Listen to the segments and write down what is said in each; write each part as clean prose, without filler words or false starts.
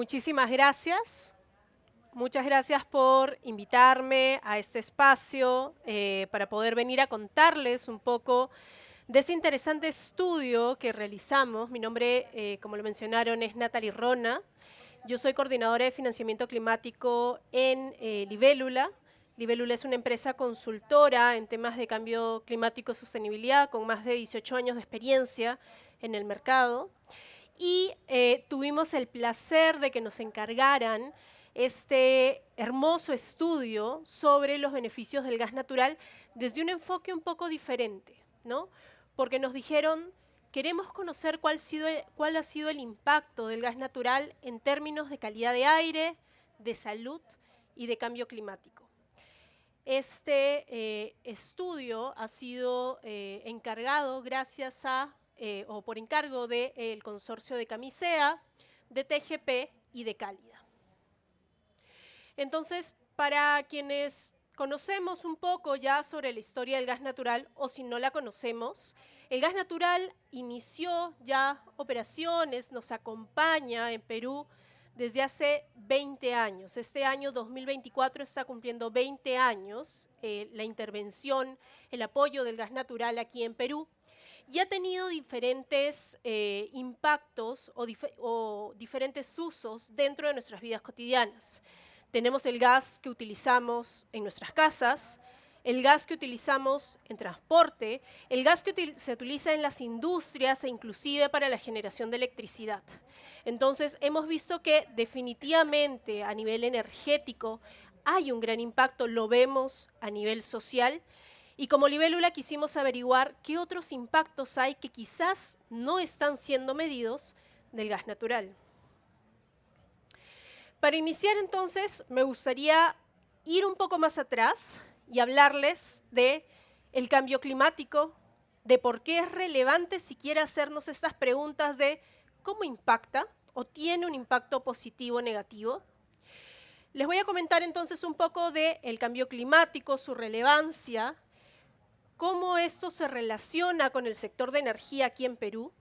muchísimas gracias. Muchas gracias por invitarme a este espacio para poder venir a contarles un poco de ese interesante estudio que realizamos. Mi nombre, como lo mencionaron, es Natalie Rona. Yo soy coordinadora de financiamiento climático en Libélula. Libélula es una empresa consultora en temas de cambio climático y sostenibilidad con más de 18 años de experiencia en el mercado. Y tuvimos el placer de que nos encargaran este hermoso estudio sobre los beneficios del gas natural desde un enfoque un poco diferente, ¿no? Porque nos dijeron, queremos conocer cuál ha sido el impacto del gas natural en términos de calidad de aire, de salud y de cambio climático. Este estudio ha sido encargado gracias a o por encargo del consorcio de Camisea, de TGP y de Cálida. Entonces, para quienes conocemos un poco ya sobre la historia del gas natural, o si no la conocemos, el gas natural inició ya operaciones, nos acompaña en Perú desde hace 20 años. Este año 2024 está cumpliendo 20 años la intervención, el apoyo del gas natural aquí en Perú. Y ha tenido diferentes impactos o diferentes usos dentro de nuestras vidas cotidianas. Tenemos el gas que utilizamos en nuestras casas, el gas que utilizamos en transporte, el gas que se utiliza en las industrias e inclusive para la generación de electricidad. Entonces, hemos visto que definitivamente a nivel energético hay un gran impacto, lo vemos a nivel social. Y como Libélula quisimos averiguar qué otros impactos hay que quizás no están siendo medidos del gas natural. Para iniciar entonces me gustaría ir un poco más atrás y hablarles del cambio climático, de por qué es relevante siquiera hacernos estas preguntas de cómo impacta o tiene un impacto positivo o negativo. Les voy a comentar entonces un poco del cambio climático, su relevancia, cómo esto se relaciona con el sector de energía aquí en Perú,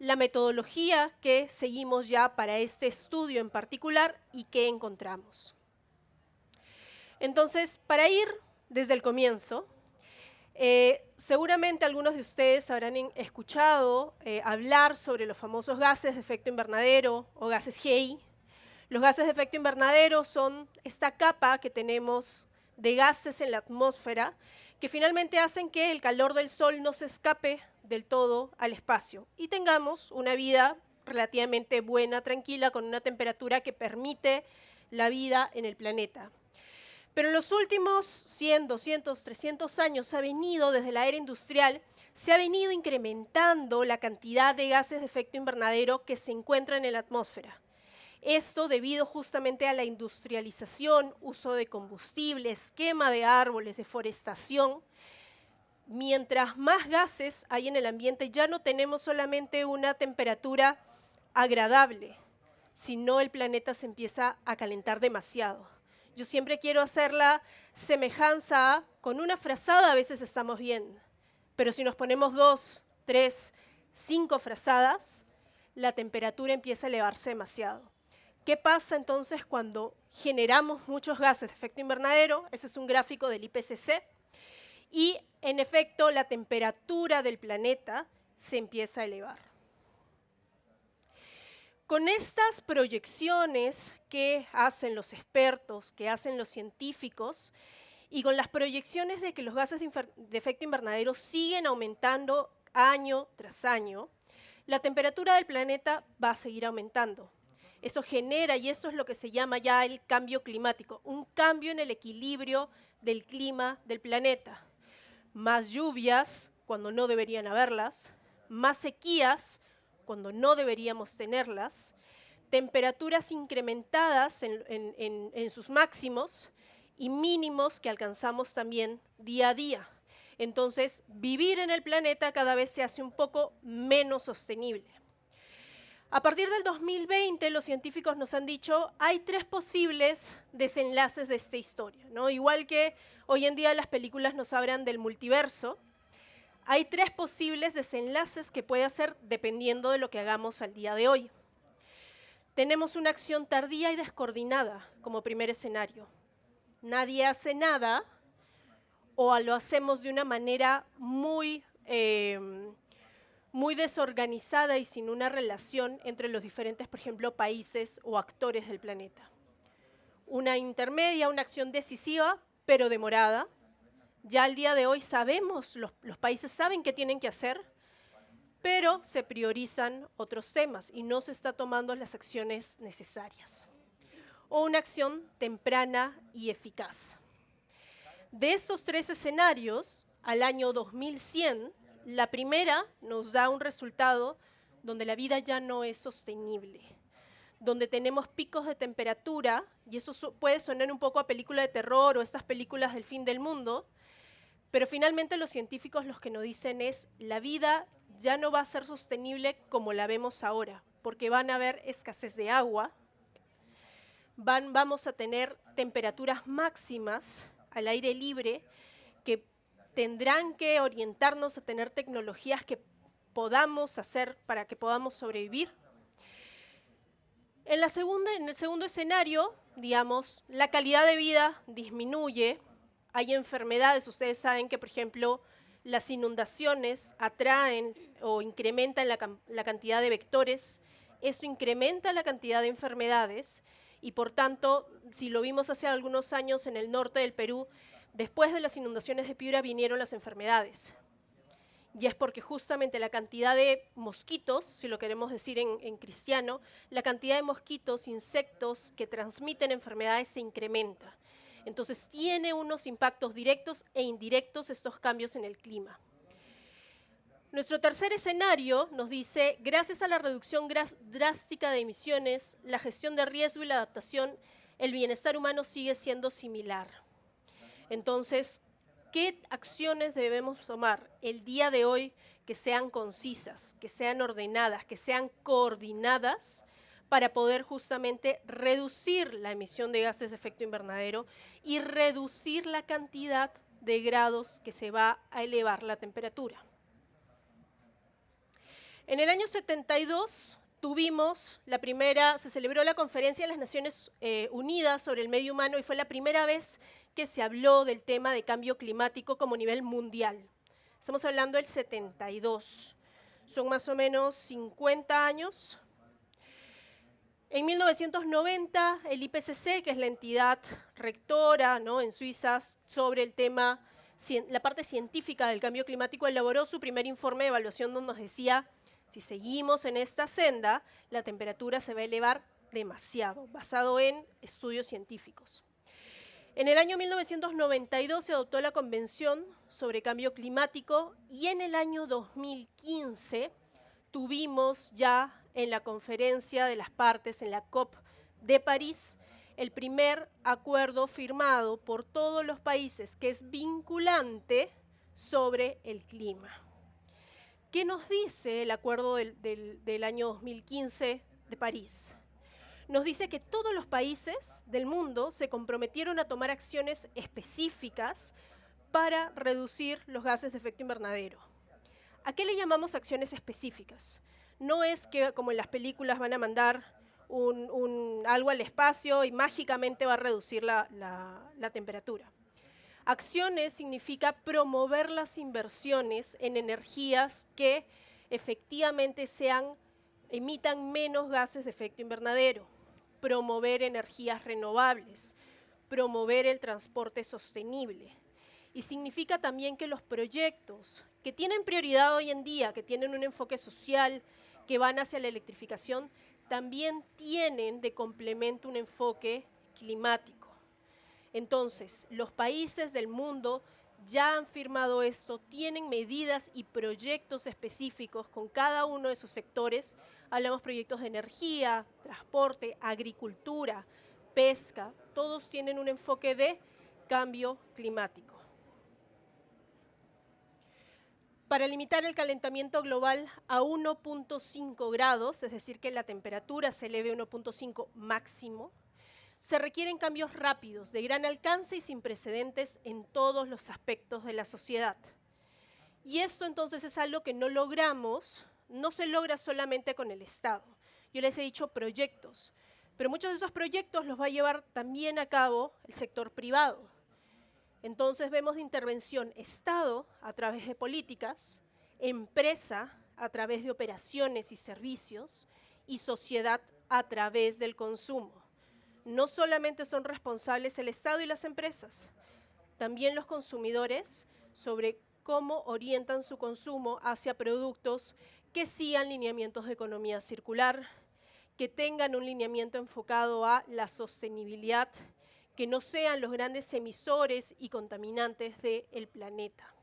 la metodología que seguimos ya para este estudio en particular y qué encontramos. Entonces, para ir desde el comienzo, seguramente algunos de ustedes habrán escuchado hablar sobre los famosos gases de efecto invernadero o gases GI. Los gases de efecto invernadero son esta capa que tenemos de gases en la atmósfera que finalmente hacen que el calor del sol no se escape del todo al espacio y tengamos una vida relativamente buena, tranquila, con una temperatura que permite la vida en el planeta. Pero en los últimos 100, 200, 300 años desde la era industrial, se ha venido incrementando la cantidad de gases de efecto invernadero que se encuentran en la atmósfera. Esto debido justamente a la industrialización, uso de combustibles, quema de árboles, deforestación. Mientras más gases hay en el ambiente, ya no tenemos solamente una temperatura agradable, sino el planeta se empieza a calentar demasiado. Yo siempre quiero hacer la semejanza con una frazada a veces estamos bien, pero si nos ponemos 2, 3, 5 frazadas, la temperatura empieza a elevarse demasiado. ¿Qué pasa entonces cuando generamos muchos gases de efecto invernadero? Este es un gráfico del IPCC. Y, en efecto, la temperatura del planeta se empieza a elevar. Con estas proyecciones que hacen los expertos, que hacen los científicos, y con las proyecciones de que los gases de efecto invernadero siguen aumentando año tras año, la temperatura del planeta va a seguir aumentando. Esto genera, y esto es lo que se llama ya el cambio climático, un cambio en el equilibrio del clima del planeta. Más lluvias cuando no deberían haberlas, más sequías cuando no deberíamos tenerlas, temperaturas incrementadas en sus máximos y mínimos que alcanzamos también día a día. Entonces, vivir en el planeta cada vez se hace un poco menos sostenible. A partir del 2020, los científicos nos han dicho, hay 3 posibles desenlaces de esta historia, ¿no? Igual que hoy en día las películas nos hablan del multiverso, hay 3 posibles desenlaces que puede hacer dependiendo de lo que hagamos al día de hoy. Tenemos una acción tardía y descoordinada como primer escenario. Nadie hace nada o lo hacemos de una manera muy desorganizada y sin una relación entre los diferentes, por ejemplo, países o actores del planeta. Una intermedia, una acción decisiva, pero demorada. Ya al día de hoy sabemos, los países saben qué tienen que hacer, pero se priorizan otros temas y no se está tomando las acciones necesarias. O una acción temprana y eficaz. De estos tres escenarios, al año 2100, la primera nos da un resultado donde la vida ya no es sostenible, donde tenemos picos de temperatura, y eso puede sonar un poco a película de terror o estas películas del fin del mundo, pero finalmente los científicos los que nos dicen es la vida ya no va a ser sostenible como la vemos ahora, porque van a haber escasez de agua, vamos a tener temperaturas máximas al aire libre que tendrán que orientarnos a tener tecnologías que podamos hacer para que podamos sobrevivir. En el segundo escenario, digamos, la calidad de vida disminuye, hay enfermedades, ustedes saben que, por ejemplo, las inundaciones atraen o incrementan la cantidad de vectores, esto incrementa la cantidad de enfermedades y por tanto, si lo vimos hace algunos años en el norte del Perú, después de las inundaciones de Piura vinieron las enfermedades. Y es porque justamente la cantidad de mosquitos, si lo queremos decir en cristiano, la cantidad de mosquitos, insectos que transmiten enfermedades se incrementa. Entonces tiene unos impactos directos e indirectos estos cambios en el clima. Nuestro tercer escenario nos dice, gracias a la reducción drástica de emisiones, la gestión de riesgo y la adaptación, el bienestar humano sigue siendo similar. Entonces, ¿qué acciones debemos tomar el día de hoy que sean concisas, que sean ordenadas, que sean coordinadas para poder justamente reducir la emisión de gases de efecto invernadero y reducir la cantidad de grados que se va a elevar la temperatura? En el año 72 tuvimos se celebró la conferencia de las Naciones Unidas sobre el medio humano y fue la primera vez que se habló del tema de cambio climático como nivel mundial. Estamos hablando del 72, son más o menos 50 años. En 1990, el IPCC, que es la entidad rectora, ¿no?, en Suiza sobre el tema, la parte científica del cambio climático, elaboró su primer informe de evaluación donde nos decía, si seguimos en esta senda, la temperatura se va a elevar demasiado, basado en estudios científicos. En el año 1992 se adoptó la Convención sobre Cambio Climático y en el año 2015 tuvimos ya en la conferencia de las partes, en la COP de París, el primer acuerdo firmado por todos los países que es vinculante sobre el clima. ¿Qué nos dice el acuerdo del año 2015 de París? Nos dice que todos los países del mundo se comprometieron a tomar acciones específicas para reducir los gases de efecto invernadero. ¿A qué le llamamos acciones específicas? No es que como en las películas van a mandar algo al espacio y mágicamente va a reducir la temperatura. Acciones significa promover las inversiones en energías que efectivamente emitan menos gases de efecto invernadero, promover energías renovables, promover el transporte sostenible. Y significa también que los proyectos que tienen prioridad hoy en día, que tienen un enfoque social, que van hacia la electrificación, también tienen de complemento un enfoque climático. Entonces, los países del mundo ya han firmado esto, tienen medidas y proyectos específicos con cada uno de esos sectores. Hablamos proyectos de energía, transporte, agricultura, pesca, todos tienen un enfoque de cambio climático. Para limitar el calentamiento global a 1.5 grados, es decir, que la temperatura se eleve a 1.5 máximo, se requieren cambios rápidos, de gran alcance y sin precedentes en todos los aspectos de la sociedad. Y esto entonces es algo que no se logra solamente con el Estado. Yo les he dicho proyectos, pero muchos de esos proyectos los va a llevar también a cabo el sector privado. Entonces vemos intervención Estado a través de políticas, empresa a través de operaciones y servicios y sociedad a través del consumo. No solamente son responsables el Estado y las empresas, también los consumidores sobre cómo orientan su consumo hacia productos que sigan lineamientos de economía circular, que tengan un lineamiento enfocado a la sostenibilidad, que no sean los grandes emisores y contaminantes del planeta.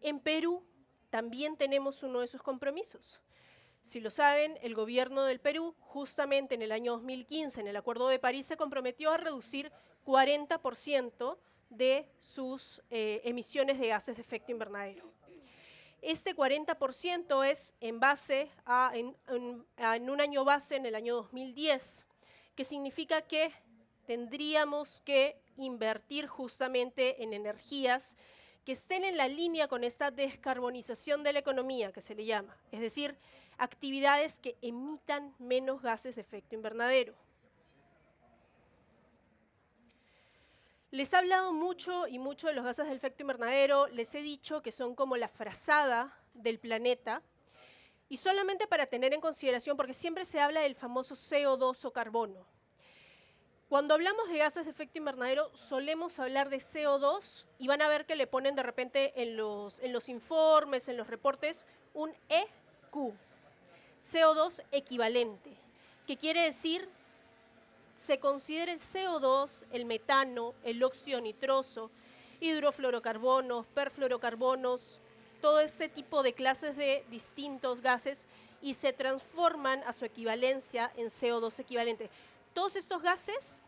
En Perú también tenemos uno de esos compromisos. Si lo saben, el gobierno del Perú, justamente en el año 2015, en el Acuerdo de París, se comprometió a reducir 40% de sus emisiones de gases de efecto invernadero. Este 40% es en un año base, en el año 2010, que significa que tendríamos que invertir justamente en energías que estén en la línea con esta descarbonización de la economía, que se le llama, es decir, actividades que emitan menos gases de efecto invernadero. Les he hablado mucho y mucho de los gases de efecto invernadero, les he dicho que son como la frazada del planeta, y solamente para tener en consideración, porque siempre se habla del famoso CO2 o carbono. Cuando hablamos de gases de efecto invernadero, solemos hablar de CO2 y van a ver que le ponen de repente en los informes, en los reportes, un EQ, CO2 equivalente, que quiere decir, se considera el CO2, el metano, el óxido nitroso, hidrofluorocarbonos, perfluorocarbonos, todo este tipo de clases de distintos gases y se transforman a su equivalencia en CO2 equivalente. Todos estos gases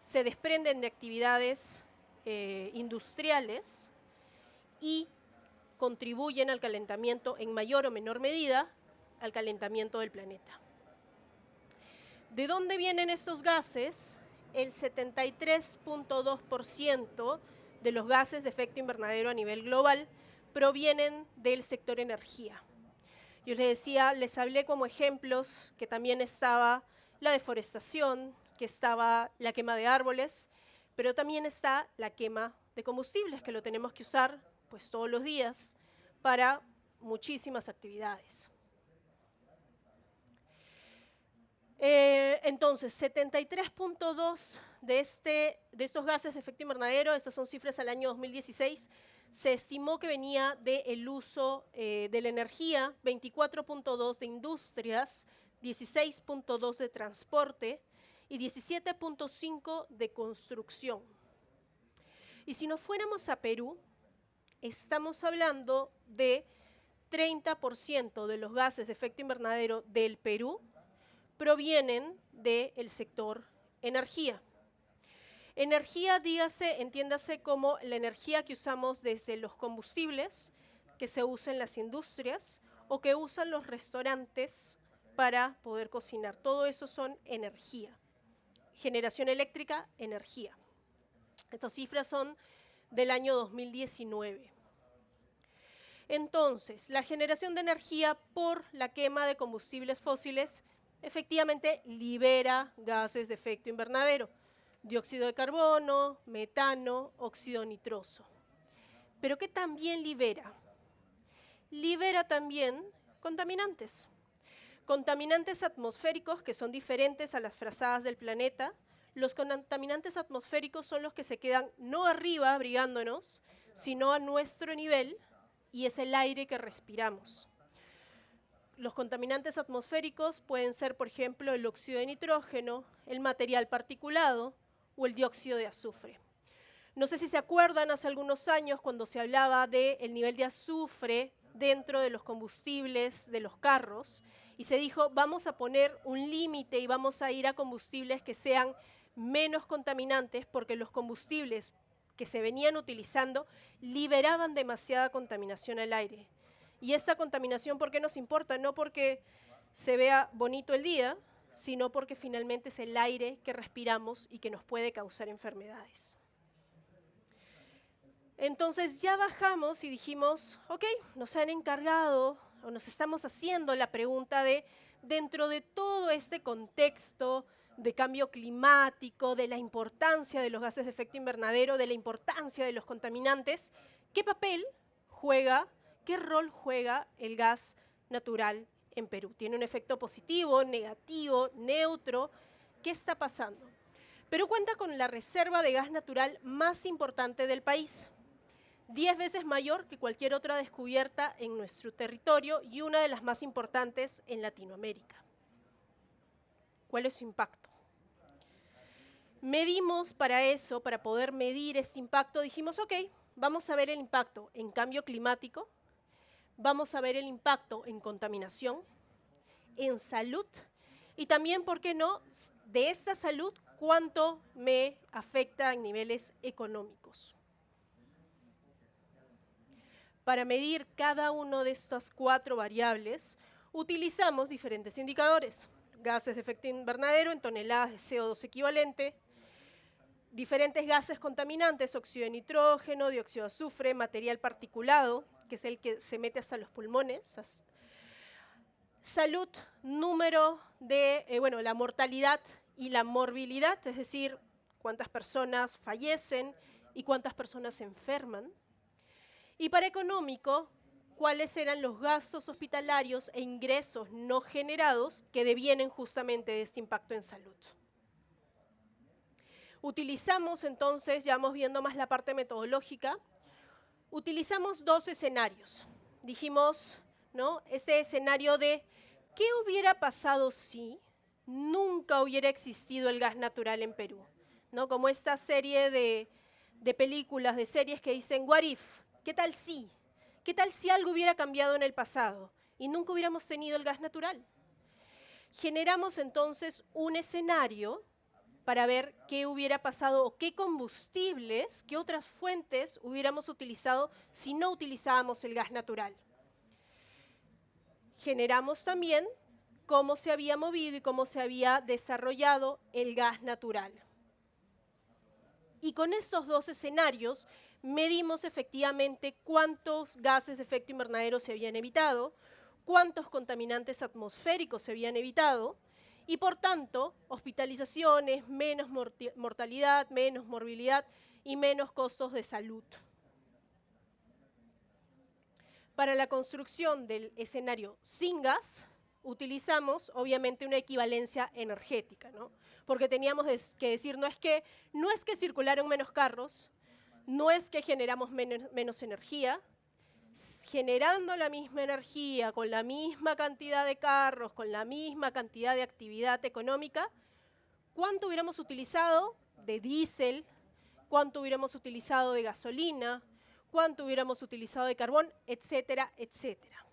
se desprenden de actividades industriales y contribuyen al calentamiento en mayor o menor medida al calentamiento del planeta. ¿De dónde vienen estos gases? El 73.2% de los gases de efecto invernadero a nivel global provienen del sector energía. Yo les decía, les hablé como ejemplos que también estaba la deforestación, que estaba la quema de árboles, pero también está la quema de combustibles, que lo tenemos que usar pues todos los días para muchísimas actividades. Entonces, 73.2 de estos gases de efecto invernadero, estas son cifras al año 2016, se estimó que venía del uso de la energía, 24.2 de industrias, 16.2 de transporte y 17.5 de construcción. Y si nos fuéramos a Perú, estamos hablando de 30% de los gases de efecto invernadero del Perú provienen del sector energía. Energía, dígase, entiéndase como la energía que usamos desde los combustibles que se usan en las industrias o que usan los restaurantes para poder cocinar. Todo eso son energía. Generación eléctrica, energía. Estas cifras son del año 2019. Entonces, la generación de energía por la quema de combustibles fósiles efectivamente libera gases de efecto invernadero, dióxido de carbono, metano, óxido nitroso. ¿Pero qué también libera? Libera también contaminantes. Contaminantes atmosféricos que son diferentes a las frazadas del planeta. Los contaminantes atmosféricos son los que se quedan no arriba abrigándonos, sino a nuestro nivel, y es el aire que respiramos. Los contaminantes atmosféricos pueden ser, por ejemplo, el óxido de nitrógeno, el material particulado o el dióxido de azufre. No sé si se acuerdan, hace algunos años cuando se hablaba del nivel de azufre dentro de los combustibles de los carros, y se dijo, vamos a poner un límite y vamos a ir a combustibles que sean menos contaminantes porque los combustibles que se venían utilizando liberaban demasiada contaminación al aire. Y esta contaminación, ¿por qué nos importa? No porque se vea bonito el día, sino porque finalmente es el aire que respiramos y que nos puede causar enfermedades. Entonces ya bajamos y dijimos, ok, nos han encargado o nos estamos haciendo la pregunta de, dentro de todo este contexto de cambio climático, de la importancia de los gases de efecto invernadero, de la importancia de los contaminantes, ¿qué papel juega, qué rol juega el gas natural en Perú? ¿Tiene un efecto positivo, negativo, neutro? ¿Qué está pasando? Perú cuenta con la reserva de gas natural más importante del país, 10 veces mayor que cualquier otra descubierta en nuestro territorio y una de las más importantes en Latinoamérica. ¿Cuál es su impacto? Medimos para eso, para poder medir este impacto, dijimos, ok, vamos a ver el impacto en cambio climático, vamos a ver el impacto en contaminación, en salud y también, ¿por qué no?, de esta salud, cuánto me afecta en niveles económicos. Para medir cada una de estas 4 variables, utilizamos diferentes indicadores: gases de efecto invernadero en toneladas de CO2 equivalente, diferentes gases contaminantes, óxido de nitrógeno, dióxido de azufre, material particulado, que es el que se mete hasta los pulmones, salud, número de, la mortalidad y la morbilidad, es decir, cuántas personas fallecen y cuántas personas se enferman. Y para económico, cuáles eran los gastos hospitalarios e ingresos no generados que devienen justamente de este impacto en salud. Utilizamos entonces, ya vamos viendo más la parte metodológica, utilizamos 2 escenarios. Dijimos, ¿no?, ese escenario de ¿qué hubiera pasado si nunca hubiera existido el gas natural en Perú? ¿No? Como esta serie de películas, de series que dicen, what if? ¿Qué tal si? ¿Qué tal si algo hubiera cambiado en el pasado y nunca hubiéramos tenido el gas natural? Generamos entonces un escenario para ver qué hubiera pasado o qué combustibles, qué otras fuentes hubiéramos utilizado si no utilizábamos el gas natural. Generamos también cómo se había movido y cómo se había desarrollado el gas natural. Y con estos 2 escenarios medimos efectivamente cuántos gases de efecto invernadero se habían evitado, cuántos contaminantes atmosféricos se habían evitado y, por tanto, hospitalizaciones, menos mortalidad, menos morbilidad y menos costos de salud. Para la construcción del escenario sin gas, utilizamos obviamente una equivalencia energética, ¿no? Porque teníamos que decir, no es que circularon menos carros, no es que generamos menos energía, generando la misma energía, con la misma cantidad de carros, con la misma cantidad de actividad económica, ¿cuánto hubiéramos utilizado de diésel? ¿Cuánto hubiéramos utilizado de gasolina? ¿Cuánto hubiéramos utilizado de carbón? Etcétera, etcétera.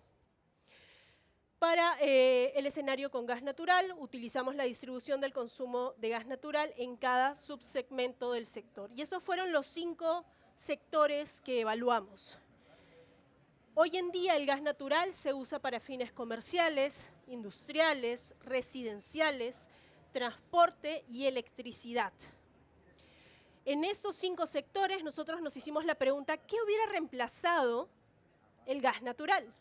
Para el escenario con gas natural, utilizamos la distribución del consumo de gas natural en cada subsegmento del sector. Y estos fueron los 5 sectores que evaluamos. Hoy en día el gas natural se usa para fines comerciales, industriales, residenciales, transporte y electricidad. En estos 5 sectores nosotros nos hicimos la pregunta, ¿qué hubiera reemplazado el gas natural?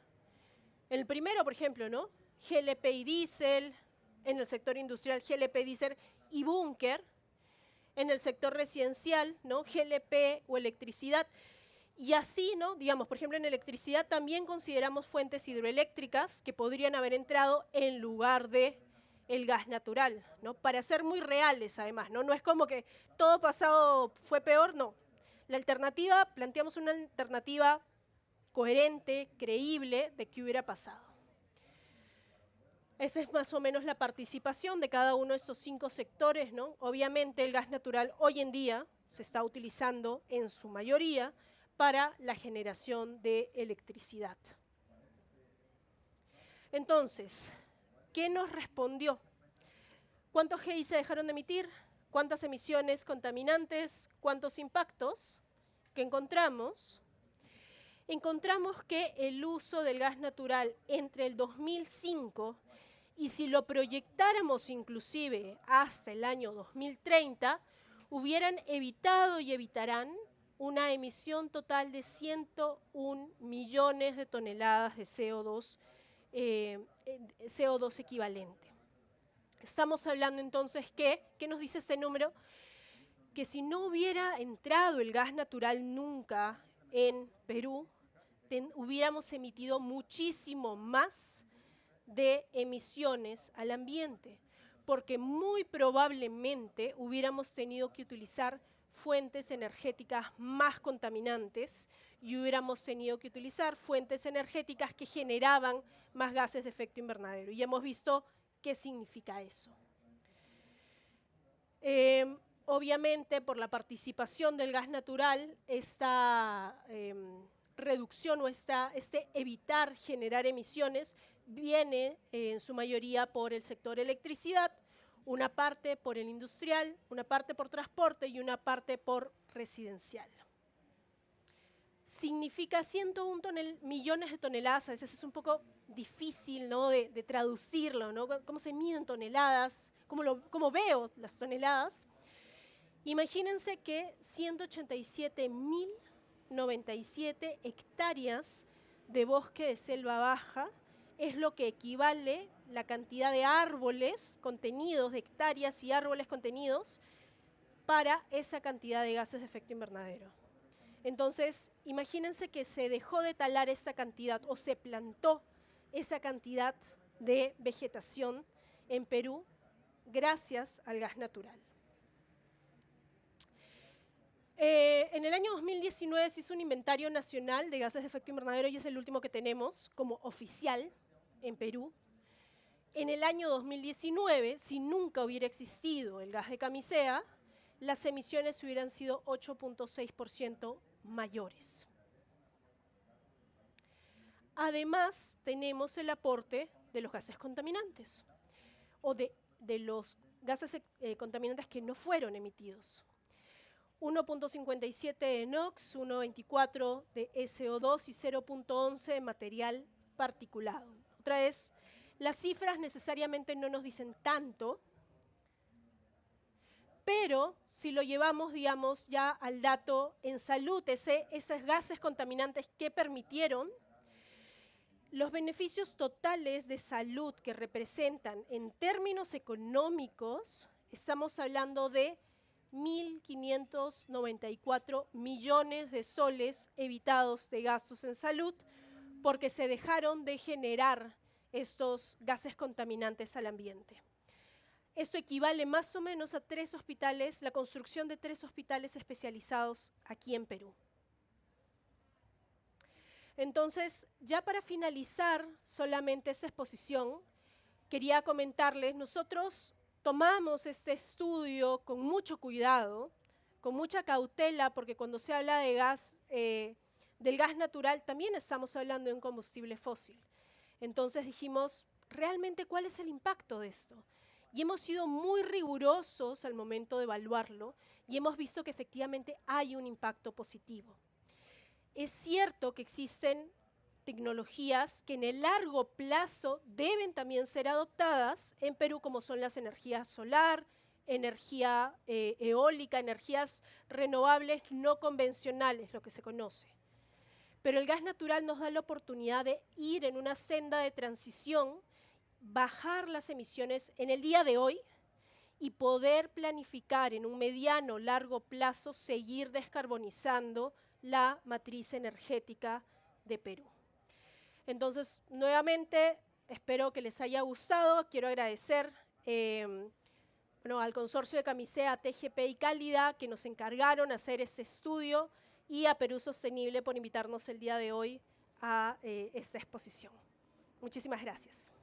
El primero, por ejemplo, ¿no?, GLP y diésel; en el sector industrial, GLP, diésel y búnker; en el sector residencial, ¿no?, GLP o electricidad. Y así, ¿no?, digamos, por ejemplo, en electricidad también consideramos fuentes hidroeléctricas que podrían haber entrado en lugar de el gas natural, ¿no?, para ser muy reales además, ¿no? No es como que todo pasado fue peor, no. La alternativa, planteamos una alternativa coherente, creíble, de qué hubiera pasado. Esa es más o menos la participación de cada uno de estos 5 sectores, ¿no? Obviamente el gas natural hoy en día se está utilizando en su mayoría para la generación de electricidad. Entonces, ¿qué nos respondió? ¿Cuántos GI se dejaron de emitir? ¿Cuántas emisiones contaminantes? ¿Cuántos impactos? ¿Qué encontramos? Encontramos que el uso del gas natural entre el 2005 y si lo proyectáramos inclusive hasta el año 2030, hubieran evitado y evitarán una emisión total de 101 millones de toneladas de CO2 CO2 equivalente. Estamos hablando entonces ¿qué nos dice este número? Que si no hubiera entrado el gas natural nunca en Perú, hubiéramos emitido muchísimo más de emisiones al ambiente, porque muy probablemente hubiéramos tenido que utilizar fuentes energéticas más contaminantes y hubiéramos tenido que utilizar fuentes energéticas que generaban más gases de efecto invernadero. Y hemos visto qué significa eso. Obviamente, por la participación del gas natural, esta reducción o este evitar generar emisiones viene en su mayoría por el sector electricidad, una parte por el industrial, una parte por transporte y una parte por residencial. Significa 101 millones de toneladas, a veces es un poco difícil, ¿no?, de traducirlo, ¿no? ¿Cómo se miden toneladas? ¿Cómo veo las toneladas? Imagínense que 187.097 hectáreas de bosque de selva baja es lo que equivale la cantidad de árboles contenidos, de hectáreas y árboles contenidos para esa cantidad de gases de efecto invernadero. Entonces, imagínense que se dejó de talar esta cantidad o se plantó esa cantidad de vegetación en Perú gracias al gas natural. En el año 2019 se hizo un inventario nacional de gases de efecto invernadero y es el último que tenemos como oficial en Perú. En el año 2019, si nunca hubiera existido el gas de camisea, las emisiones hubieran sido 8.6% mayores. Además, tenemos el aporte de los gases contaminantes o de los gases contaminantes que no fueron emitidos. 1.57 de NOx, 1.24 de SO2 y 0.11 de material particulado. Otra vez, las cifras necesariamente no nos dicen tanto, pero si lo llevamos, digamos, ya al dato en salud, esos gases contaminantes que permitieron, los beneficios totales de salud que representan en términos económicos, estamos hablando de 1.594 millones de soles evitados de gastos en salud porque se dejaron de generar estos gases contaminantes al ambiente. Esto equivale más o menos a 3 hospitales, la construcción de 3 hospitales especializados aquí en Perú. Entonces, ya para finalizar solamente esa exposición, quería comentarles, nosotros tomamos este estudio con mucho cuidado, con mucha cautela, porque cuando se habla de del gas natural, también estamos hablando de un combustible fósil. Entonces dijimos, ¿realmente cuál es el impacto de esto? Y hemos sido muy rigurosos al momento de evaluarlo y hemos visto que efectivamente hay un impacto positivo. Es cierto que existen tecnologías que en el largo plazo deben también ser adoptadas en Perú, como son las energías solar, energía eólica, energías renovables no convencionales, lo que se conoce. Pero el gas natural nos da la oportunidad de ir en una senda de transición, bajar las emisiones en el día de hoy y poder planificar en un mediano, largo plazo, seguir descarbonizando la matriz energética de Perú. Entonces, nuevamente, espero que les haya gustado. Quiero agradecer al Consorcio de Camisea, TGP y Cálida, que nos encargaron de hacer este estudio, y a Perú Sostenible por invitarnos el día de hoy a esta exposición. Muchísimas gracias.